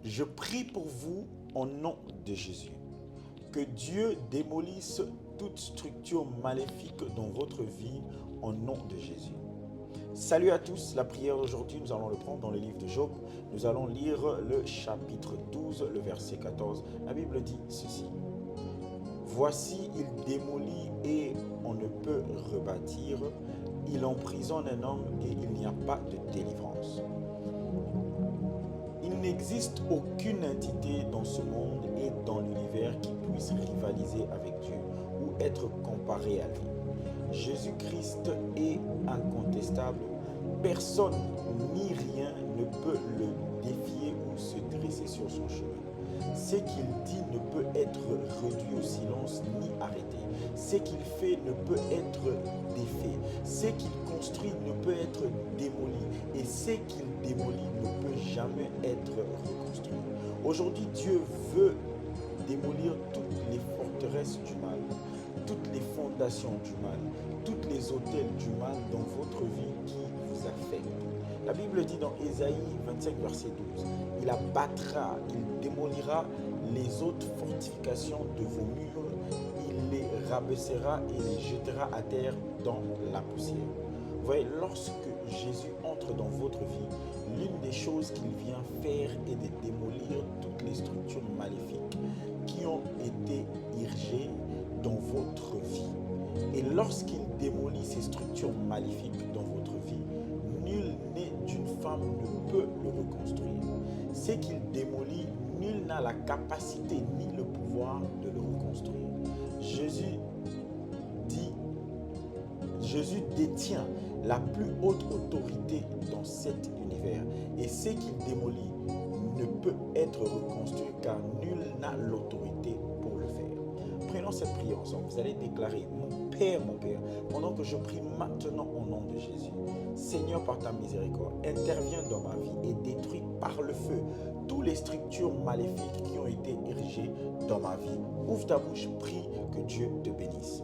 Je prie pour vous au nom de Jésus. Que Dieu démolisse toute structure maléfique dans votre vie au nom de Jésus. Salut à tous, la prière d'aujourd'hui, nous allons le prendre dans le livre de Job. Nous allons lire le chapitre 12, le verset 14. La Bible dit ceci. Voici, il démolit et on ne peut rebâtir. Il emprisonne un homme et il n'y a pas de délivrance. Il n'existe aucune entité dans ce monde et dans l'univers qui puisse rivaliser avec Dieu ou être comparé à lui. Jésus-Christ est incontestable. Personne ni rien ne peut le défier ou se dresser sur son chemin. Ce qu'il dit ne peut être réduit au silence ni arrêté. Ce qu'il fait ne peut être défait. Ce qu'il construit ne peut être démoli. Et ce qu'il démolit ne peut jamais être reconstruit. Aujourd'hui, Dieu veut démolir toutes les forteresses du mal, toutes les fondations du mal, toutes les autels du mal dans votre vie qui vous affectent. La Bible dit dans Ésaïe 25, verset 12, il abattra, il démolira les hautes fortifications de vos murs, il les rabaissera et les jettera à terre dans la poussière. Vous voyez, lorsque Jésus entre dans votre vie, l'une des choses qu'il vient faire est de démolir toutes les structures maléfiques qui ont été érigées dans votre vie. Et lorsqu'il démolit ces structures maléfiques dans votre vie, nul né d'une femme ne peut le reconstruire. Ce qu'il démolit, nul n'a la capacité ni le pouvoir de le reconstruire. Jésus détient la plus haute autorité dans cet univers. Et ce qu'il démolit ne peut être reconstruit car nul n'a l'autorité pour le faire. Prenons cette prière ensemble. Vous allez déclarer, mon Père, pendant que je prie maintenant au nom de Jésus. Seigneur, par ta miséricorde, interviens dans ma vie et détruis par le feu toutes les structures maléfiques qui ont été érigées dans ma vie. Ouvre ta bouche, prie que Dieu te bénisse.